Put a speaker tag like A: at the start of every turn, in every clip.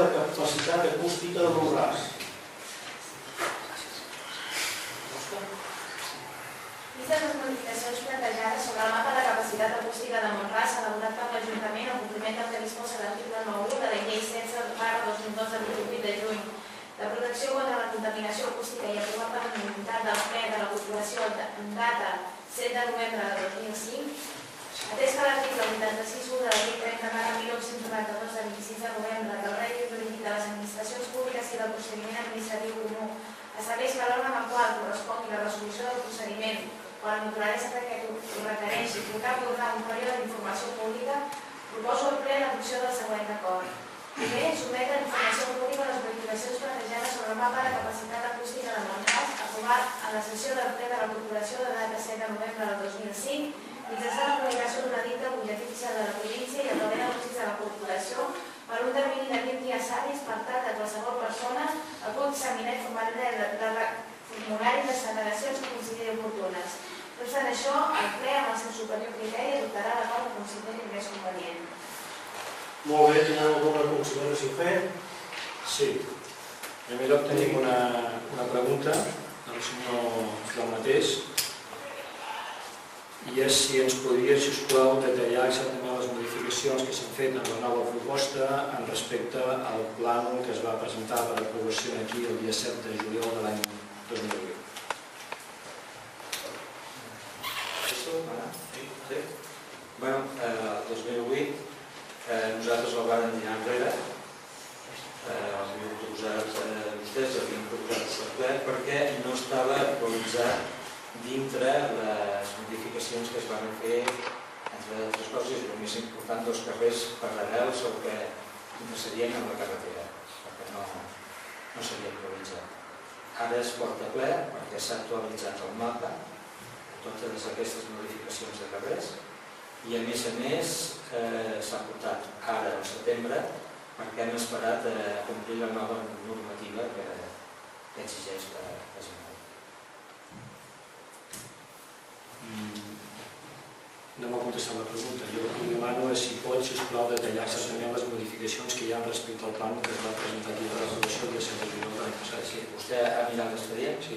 A: de capacitat acústica de Mont-ras.
B: Vistes les modificacions plantejades sobre el mapa de capacitat acústica de Mont-ras elaborat per l'Ajuntament en compliment del que disposa l'article 9.1 de la Llei 16/2002 del 28 de juny de protecció contra la contaminació acústica i aprovat per l'unanimitat del ple de la Corporació en data 7 de novembre de 2005, atès que l'article 86.1 de la Llei 30/1992 de 26 de novembre del règim jurídic de les administracions públiques i del procediment administratiu comú estableix que l'òrgan al qual correspongui la resolució del procediment o la naturalesa que ho requereixi podrà atorgar un període d'informació pública, proposo al ple l'adopció del següent acord. Primer, sotmetre a informació pública les modificacions plantejades sobre el mapa de capacitat acústica de Mont-ras aprovat en la sessió del ple de la Corporació de data 7 de novembre del 2005 mitjançant la publicació d'una dicta al butlletí oficial de la província i a través del l'ofici de la Corporació per un termini de 20 dies hàbils per tal que qualsevol persona el pugui examinar i formulari les al·legacions que consideri oportunes. No obstant això, el ple, amb el seu superior criteri, adoptarà l'acord que consideri més convenient.
A: Molt bé, tenen alguna consideració a fer?
C: Sí. En primer lloc tenim una pregunta del senyor del mateix i és si ens podria, si us plau, detallar exactament les modificacions que s'han fet en la nova proposta en respecte al plànol que es va presentar per aprovació aquí el dia 7 de juliol de l'any 2008.
D: Bueno, el 2008 nosaltres el vàrem tirar enrere, els havíem proposat vostès, havíem proposat el ple perquè no estava actualitzat dintre les modificacions que es van fer, entre altres coses, i el més important, dos carrers paral·lels o que intercedien amb la carretera, perquè no s'havia actualitzat. Ara es porta ple perquè s'ha actualitzat el mapa, totes aquestes modificacions de carrers, i a més s'ha portat ara al setembre perquè hem esperat a complir la nova normativa que exigeix la Generalitat.
C: No m'ha contestat la pregunta. Jo el que li demano és si pot, si us plau, detallar exactament les modificacions que hi ha respecte al plànol que es va presentar aquí a la resolució el dia 7 de juliol de l'any passat.
D: Sí, vostè ha mirat l'expedient?
C: Sí.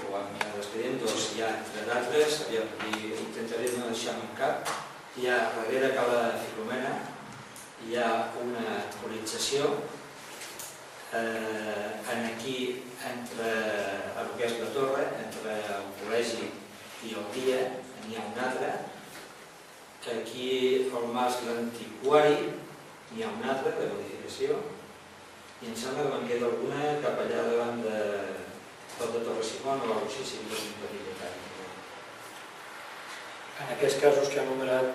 D: Ho ha mirat l'expedient, doncs hi ha, entre d'altres, intentaré no deixar-me cap, hi ha darrere que la Filomena hi ha una actualització aquí entre el que és la torre, entre el col·legi i el dia, n'hi ha un altre, que aquí al mas l'antiquari n'hi ha un altre de modificació i em sembla que me'n queda alguna cap allà davant de Torre Simón o alguna cosa així, si no és un petit detall.
C: En aquests casos que ha enumerat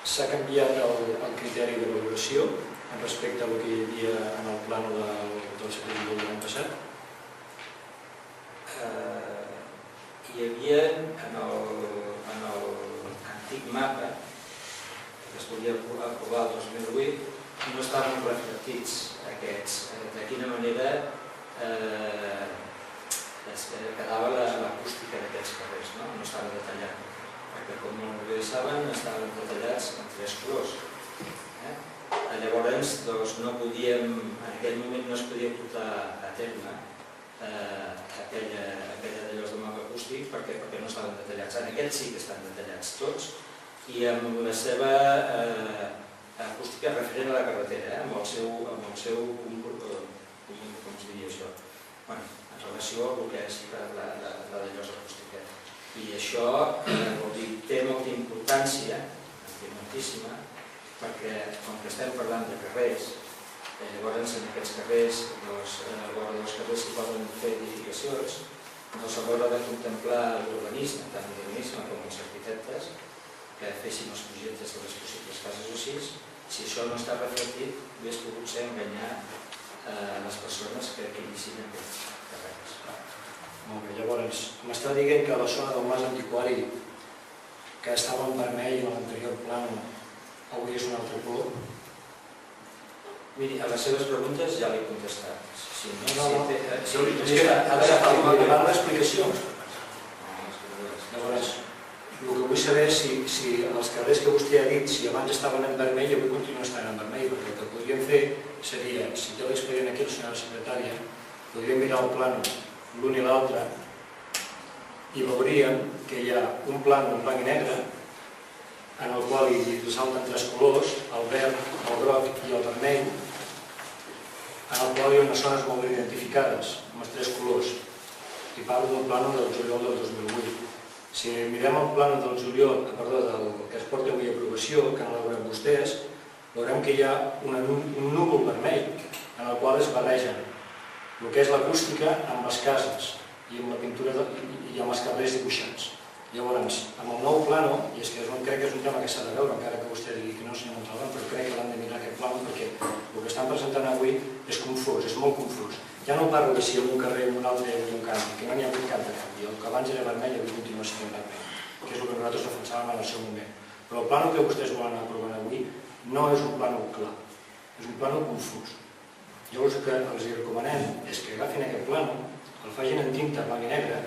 C: s'ha canviat el criteri de valoració en respecte a el que hi havia en el plànol del setembre de l'any passat?
D: Hi havia en l'antic mapa que es podia aprovar el 2008 no estaven reflectits aquests, de quina manera quedava l'acústica d'aquests carrers, no estava detallat, perquè com molt bé saben estaven detallats en 3 colors. Llavors no podíem, en aquell moment no es podia portar a terme aquella d'allòs de mapa acústic perquè no estaven detallats. En aquests sí que estan detallats tots i amb la seva acústica referent a la carretera, amb el seu com es diria això, en relació al que és la d'allòs acústica. I això té molta importància, té moltíssima, perquè com que estem parlant de carrers, llavors en aquests carrers, a l'hora dels carrers s'hi poden fer edificacions, doncs a l'hora de contemplar l'urbanisme, tant l'urbanisme com els arquitectes, que fessin els projectes de les possibles cases o així, si això no està reflectit, hauria pogut ser enganyar les persones que inicien aquests carrers.
C: Molt bé, llavors, m'està dient que la zona del mas antiquari, que estava en vermell en l'anterior plano, avui és un altre color?
D: Miri, a les seves preguntes ja l'he contestat.
C: Ha de fer l'explicació. Llavors, el que vull saber si els carrers que vostè ha dit, si abans estaven en vermell i avui continuen estant en vermell, perquè el que podríem fer seria, si té l'expedient aquí, la senyora secretària, podríem mirar el plano l'un i l'altre i veuríem que hi ha un plano en blanc i negre en el qual hi ressalten 3 colors, el verd, el groc i el vermell, en el qual hi ha unes zones molt ben identificades, amb els 3 colors. I parlo d'un plano del juliol del 2008. Si mirem el plano del juliol, del que es porta avui a aprovació, que no l'haurem vostès, veurem que hi ha un núvol vermell en el qual es barregen el que és l'acústica amb les cases i amb la pintura i amb els carrers dibuixats. Llavors, amb el nou plano, i és que crec que és un tema que s'ha de veure, encara que vostè digui que no, senyor Montalbán, però crec que l'han de mirar aquest plano perquè el que estan presentant avui és confús, és molt confús. Ja no parlo de si en un carrer o en un altre hi ha un canvi, que no n'hi ha hagut cap de canvi. El que abans era vermell avui continua sent vermell, que és el que nosaltres defensàvem en el seu moment. Però el plano que vostès volen aprovar avui no és un plano clar, és un plano confús. Llavors el que els recomanem és que agafin aquest plano, el facin en tinta blanc i negre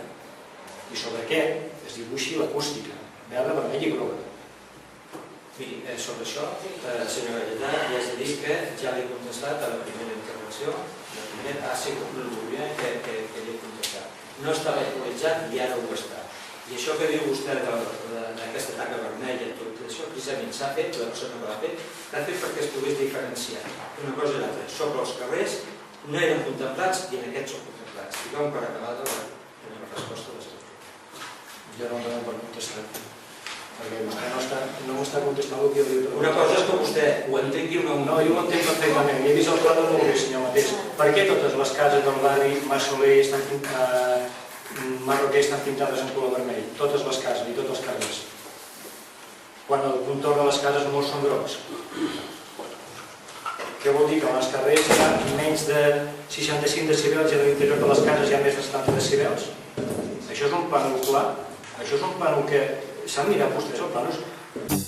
C: i sobre aquest es dibuixi l'acústica, verda, vermella i groga.
D: Miri, sobre això, senyor Galletà, ja has de dir que ja l'he contestat a la primera intervenció, ha sigut l'última que li he contestat. No estava actualitzat i ara ho està. I això que diu vostè d'aquesta taca vermella, tot això, precisament s'ha fet, la persona que l'ha fet perquè es pogués diferenciar una cosa i l'altra. Sobre els carrers no eren contemplats i en aquests són contemplats. I com per acabar de la resposta de l'estructura.
C: Jo no em dono per contestar, perquè vostè no m'està contestant el que jo li he preguntat.
D: Una cosa és que vostè ho entengui o no.
C: No, jo ho entenc perfectament, he vist el pla del molt bé, senyor mateix. Per què totes les cases del barri Massoler Marroquer estan pintades en color vermell? Totes les cases i tots els carrers. Quan el contorn de les cases molts són grocs. Què vol dir? Que en els carrers hi ha menys de 65 decibels i a l'interior de les cases hi ha més de 70 decibels? Això és un plànol clar? Això és un plànol que s'han mirat vostès, el plànol?